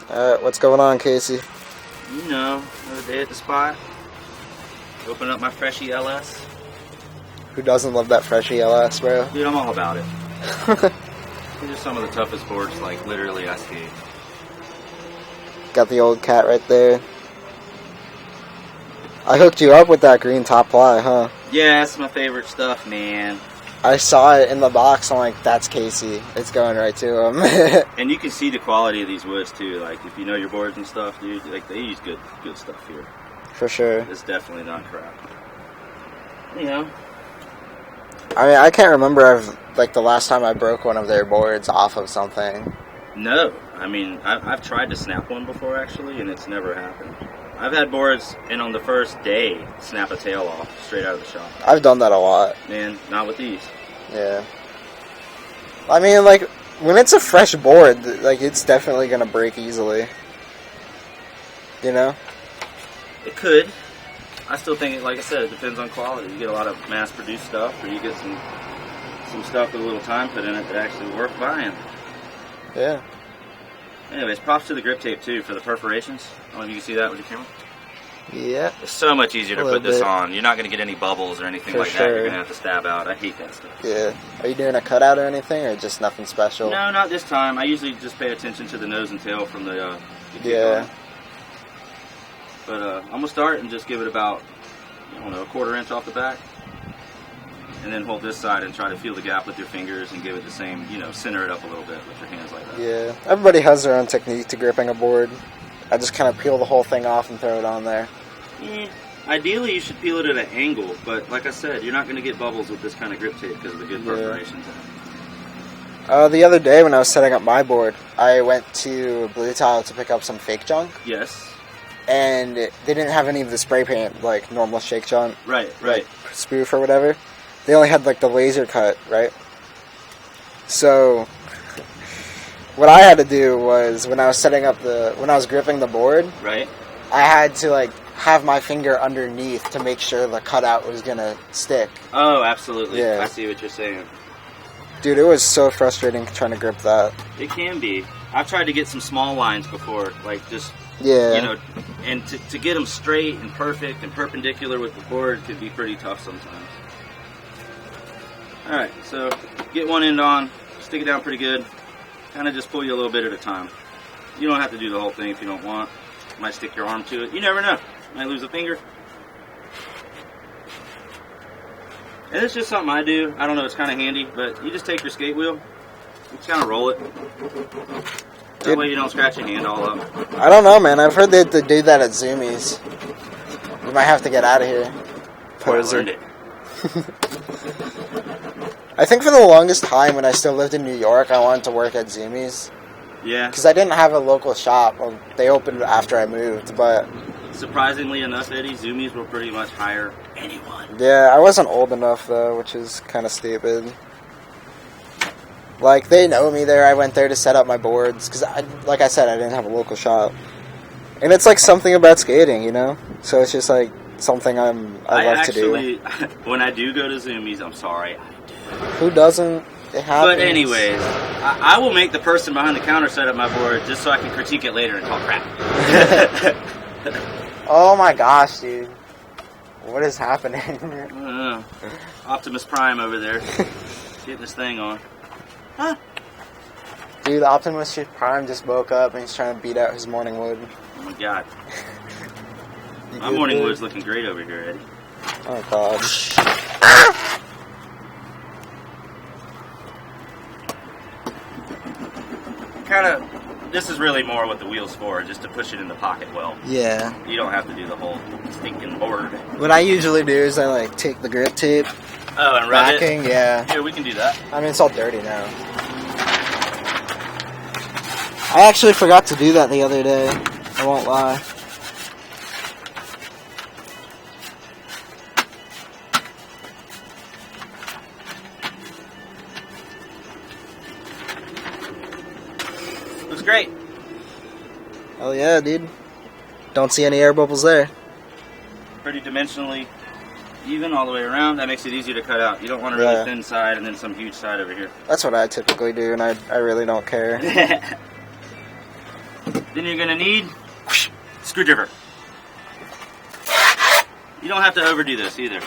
What's going on, Casey? You know, another day at the spot. Open up my Freshie LS. Who doesn't love that Freshie LS, bro? Dude, I'm all about it. These are some of the toughest boards, like, literally, I skate. Got the old cat right there. I hooked you up with that green top ply, huh? Yeah, that's my favorite stuff, man. I saw it in the box. I'm like, that's Casey. It's going right to him. And you can see the quality of these woods, too. Like, if you know your boards and stuff, dude, like, they use good stuff here. For sure. It's definitely not crap. You know. I mean, I can't remember the last time I broke one of their boards off of something. No. I mean, I've tried to snap one before, actually, and it's never happened. I've had boards, and on the first day, snap a tail off straight out of the shop. I've done that a lot. Man, not with these. Yeah. I mean, like, when it's a fresh board, like, it's definitely going to break easily. You know? It could. I still think, like I said, it depends on quality. You get a lot of mass-produced stuff, or you get some stuff with a little time put in it that actually worth buying. Yeah. Anyways, props to the grip tape, too, for the perforations. I don't know if you can see that with your camera. Yeah. It's so much easier to put this on. You're not going to get any bubbles or anything like that. You're going to have to stab out. I hate that stuff. Yeah. Are you doing a cutout or anything, or just nothing special? No, not this time. I usually just pay attention to the nose and tail from the yeah. But I'm going to start and just give it about, I don't know, a quarter inch off the back. And then hold this side and try to feel the gap with your fingers and give it the same, center it up a little bit with your hands like that. Yeah. Everybody has their own technique to gripping a board. I just kind of peel the whole thing off and throw it on there. Ideally, you should peel it at an angle, but like I said, you're not going to get bubbles with this kind of grip tape because of the good perforations in it. The other day when I was setting up my board, I went to Blue Tile to pick up some fake junk. Yes. And they didn't have any of the spray paint, like normal shake junk. Right. Like spoof or whatever. They only had like the laser cut, right? So what I had to do was when I was setting up when I was gripping the board, right, I had to like have my finger underneath to make sure the cutout was gonna stick. Oh, absolutely. Yeah. I see what you're saying. Dude, it was so frustrating trying to grip that. It can be. I've tried to get some small lines before, like just, and to get them straight and perfect and perpendicular with the board could be pretty tough sometimes. Alright, so get one end on, stick it down pretty good, kind of just pull you a little bit at a time. You don't have to do the whole thing if you don't want. You might stick your arm to it. You never know. You might lose a finger. And it's just something I do. I don't know, it's kind of handy, but you just take your skate wheel, you just kind of roll it. That way you don't scratch your hand all up. I don't know, man. I've heard they do that at Zoomies. You might have to get out of here. Poser. I learned it. I think for the longest time when I still lived in New York, I wanted to work at Zoomies. Yeah. Because I didn't have a local shop. Well, they opened after I moved, but... Surprisingly enough, Eddie, Zoomies will pretty much hire anyone. Yeah, I wasn't old enough, though, which is kind of stupid. Like, they know me there. I went there to set up my boards. Because, like I said, I didn't have a local shop. And it's like something about skating, you know? So it's just like something I love to do. When I do go to Zoomies, I'm sorry, I do. Who doesn't? It happens. But anyways, I will make the person behind the counter set up my board just so I can critique it later and talk crap. Oh my gosh, dude. What is happening? I don't know. Optimus Prime over there. Getting this thing on. Huh? Dude, Optimus Prime just woke up and he's trying to beat out his morning wood. Oh my god. My morning wood's looking great over here, Eddie. Oh god. This is really more what the wheel's for, just to push it in the pocket well. Yeah. You don't have to do the whole stinking board. What I usually do is I like take the grip tape. Oh, and rub it? Yeah. Here, we can do that. I mean, it's all dirty now. I actually forgot to do that the other day. I won't lie. Looks great. Oh yeah, dude. Don't see any air bubbles there. Pretty dimensionally even all the way around. That makes it easier to cut out. You don't want a really thin side and then some huge side over here. That's what I typically do, and I really don't care. Then you're going to need screwdriver. You don't have to overdo this either.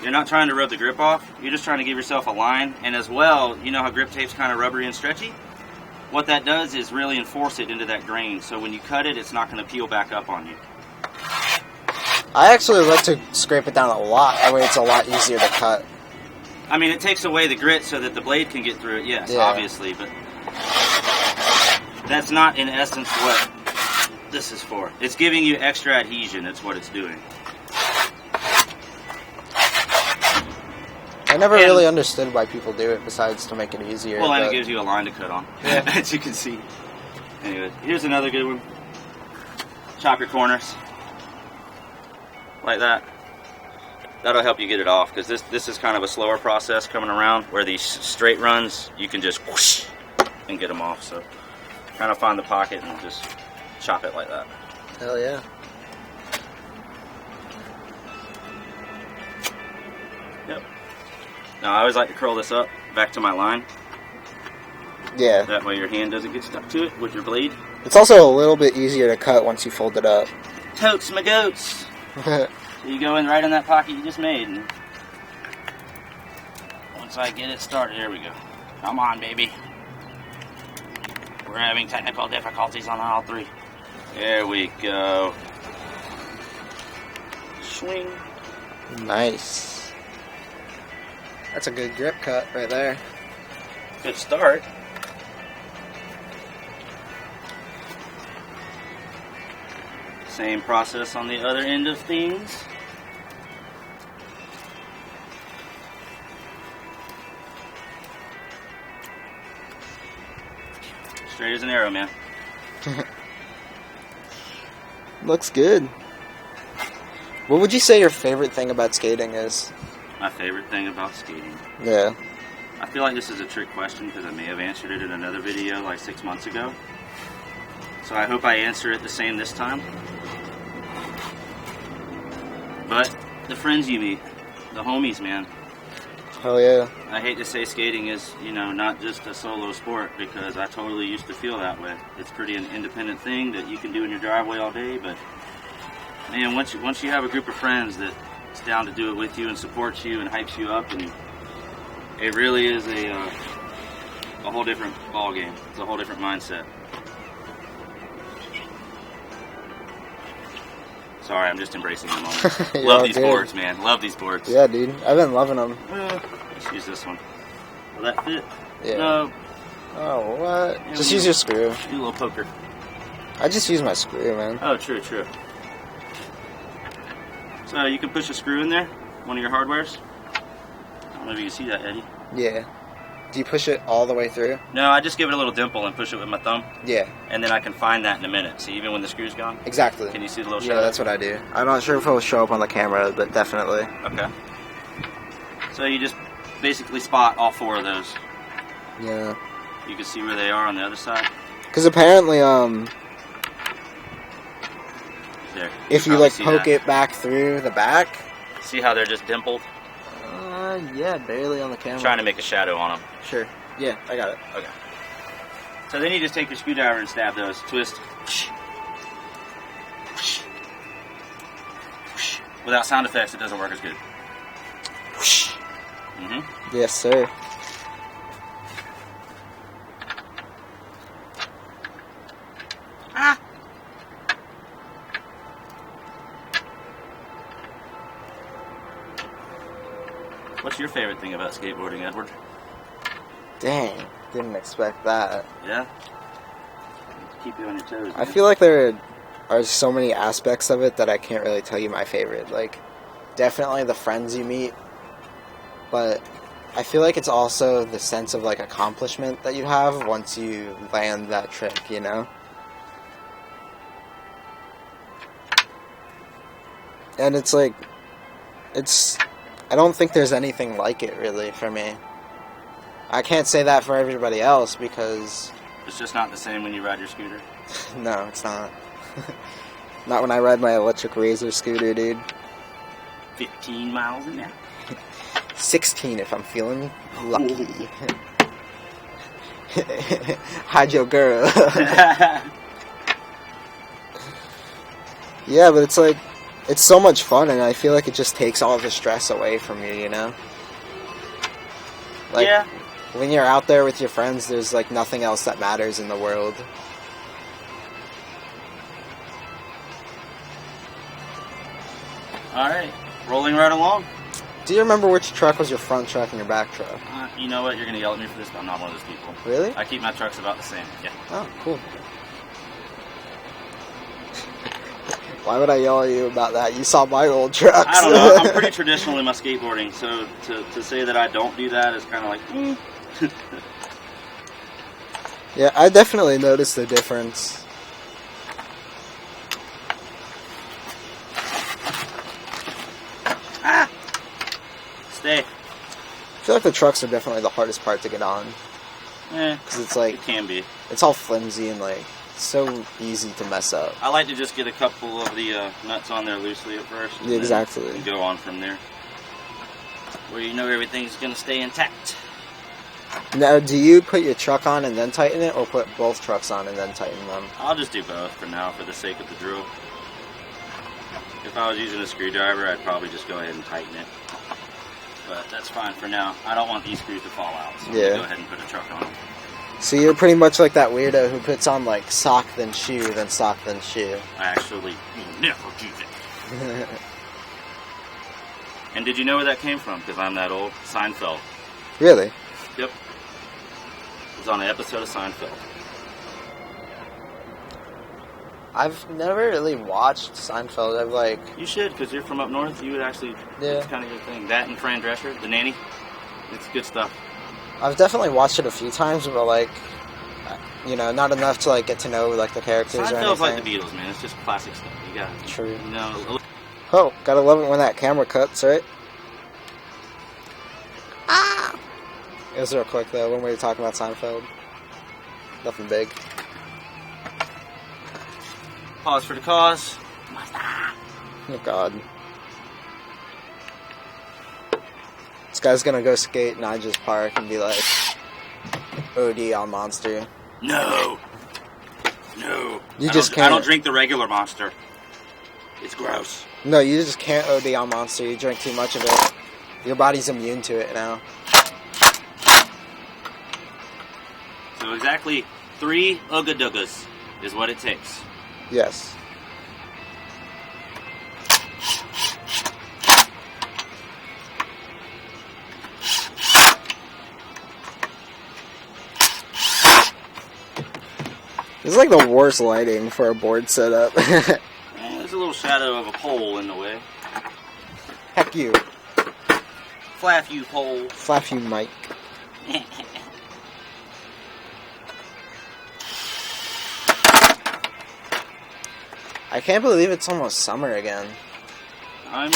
You're not trying to rub the grip off. You're just trying to give yourself a line. And as well, you know how grip tape's kind of rubbery and stretchy? What that does is really enforce it into that grain. So when you cut it, it's not going to peel back up on you. I actually like to scrape it down a lot. That way it's a lot easier to cut. I mean, it takes away the grit so that the blade can get through it, yes, yeah. Obviously. But that's not, in essence, what this is for. It's giving you extra adhesion. That's what it's doing. I never really understood why people do it besides to make it easier. Well, and it gives you a line to cut on, yeah. As you can see. Anyway, here's another good one. Chop your corners. Like that. That'll help you get it off, because this is kind of a slower process coming around, where these straight runs, you can just whoosh and get them off. So kind of find the pocket and just chop it like that. Hell yeah. Yep. Now, I always like to curl this up back to my line. Yeah. That way your hand doesn't get stuck to it with your blade. It's also a little bit easier to cut once you fold it up. Totes my goats. So you go in right in that pocket you just made. And once I get it started, here we go. Come on, baby. We're having technical difficulties on all three. There we go. Swing. Nice. That's a good grip cut right there. Good start. Same process on the other end of things. Straight as an arrow, man. Looks good. What would you say your favorite thing about skating is? My favorite thing about skating. Yeah. I feel like this is a trick question because I may have answered it in another video like 6 months ago. So I hope I answer it the same this time. But the friends you meet, the homies, man. Hell yeah. I hate to say skating is, not just a solo sport, because I totally used to feel that way. It's pretty an independent thing that you can do in your driveway all day, but man, once you have a group of friends that's down to do it with you and supports you and hypes you up, and it really is a whole different ball game. It's a whole different mindset. Sorry, I'm just embracing the moment. Love these boards, man. Love these boards. Yeah, dude. I've been loving them. Let's use this one. Will that fit? Yeah. No. Oh, what? Yeah, just use your screw. Do a little poker. I just use my screw, man. Oh, true. So you can push a screw in there, one of your hardwares. I don't know if you can see that, Eddie. Yeah. Do you push it all the way through? No, I just give it a little dimple and push it with my thumb. Yeah. And then I can find that in a minute. See, even when the screw's gone? Exactly. Can you see the little shadow? Yeah, that's what I do. I'm not sure if it'll show up on the camera, but definitely. Okay. So you just basically spot all four of those. Yeah. You can see where they are on the other side. Because apparently, There. if you like poke it back through the back. See how they're just dimpled? Yeah, barely on the camera. I'm trying to make a shadow on them. Sure. Yeah, I got it. Okay. So then you just take your screwdriver and stab those. Twist. Without sound effects, it doesn't work as good. Mm-hmm. Yes, sir. Ah! What's your favorite thing about skateboarding, Edward? Dang, didn't expect that. Yeah? Keep you on your toes. I feel like there are so many aspects of it that I can't really tell you my favorite. Like, definitely the friends you meet, but I feel like it's also the sense of, like, accomplishment that you have once you land that trick, you know? And it's like, I don't think there's anything like it, really, for me. I can't say that for everybody else, because... It's just not the same when you ride your scooter? No, it's not. Not when I ride my electric Razor scooter, dude. 15 miles an hour? 16 if I'm feeling lucky. Hide your girl. Yeah, but it's like, it's so much fun, and I feel like it just takes all the stress away from you, you know? Like, yeah. when you're out there with your friends, there's like nothing else that matters in the world. Alright, rolling right along. Do you remember which truck was your front truck and your back truck? You know what? You're going to yell at me for this, but I'm not one of those people. Really? I keep my trucks about the same. Yeah. Oh, cool. Why would I yell at you about that? You saw my old trucks. I don't know. I'm pretty traditional in my skateboarding, so to say that I don't do that is kind of like, Yeah, I definitely noticed the difference. Ah! Stay. I feel like the trucks are definitely the hardest part to get on. Because it's like, it can be. it's all flimsy and like, so easy to mess up. I like to just get a couple of the nuts on there loosely at first. And Exactly. And go on from there. Where you know everything's going to stay intact. Now, do you put your truck on and then tighten it, or put both trucks on and then tighten them? I'll just do both for now, for the sake of the drill. If I was using a screwdriver, I'd probably just go ahead and tighten it. But that's fine for now. I don't want these screws to fall out, so Yeah. I'm go ahead and put a truck on. So you're pretty much like that weirdo who puts on like sock then shoe, then sock then shoe. I actually will never do that. And did you know where that came from? Because I'm that old. Seinfeld. Really? Yep. It was on an episode of Seinfeld. I've never really watched Seinfeld. I've like... You should, because you're from up north. You would actually... Yeah. It's kind of your thing. That and Fran Drescher, the nanny. It's good stuff. I've definitely watched it a few times, but like, you know, not enough to like get to know like the characters or anything. Seinfeld's like the Beatles, man. It's just classic stuff. You got True. You know, Oh, gotta love it when that camera cuts, right? Ah! It was real quick though, when we were talking about Seinfeld. Nothing big. pause for the cause. Oh god. This guy's gonna go skate and I just park and be like, OD on Monster. No. No. You just can't. I don't drink the regular Monster. It's gross. No, you just can't OD on Monster. You drink too much of it. Your body's immune to it now. So exactly 3 Ooga Doogas is what it takes. Yes. This is like the worst lighting for a board setup. There's a little shadow of a pole in the way. Heck you. Flaff you, pole. Flaff you, Mike. I can't believe it's almost summer again. I'm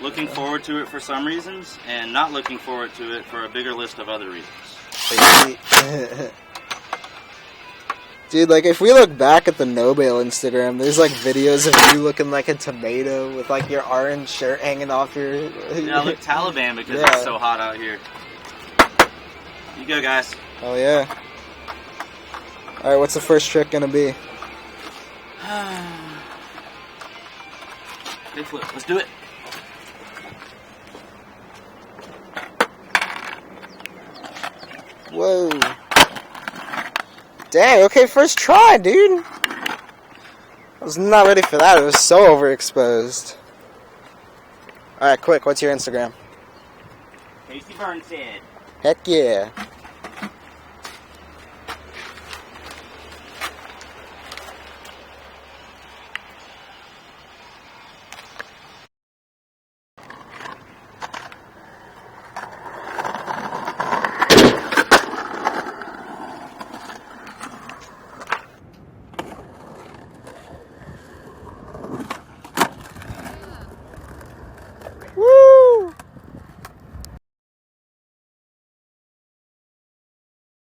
looking forward to it for some reasons, and not looking forward to it for a bigger list of other reasons. Dude, like, if we look back at the No-Bail Instagram, there's, like, videos of you looking like a tomato with, like, your orange shirt hanging off your... Yeah, I look Taliban because it's so hot out here. You go, guys. Oh, yeah. Alright, what's the first trick gonna be? Big flip. Let's do it. Whoa. Dang, okay, first try, dude. I was not ready for that. It was so overexposed. Alright, quick, what's your Instagram? Casey Burns said. Heck yeah.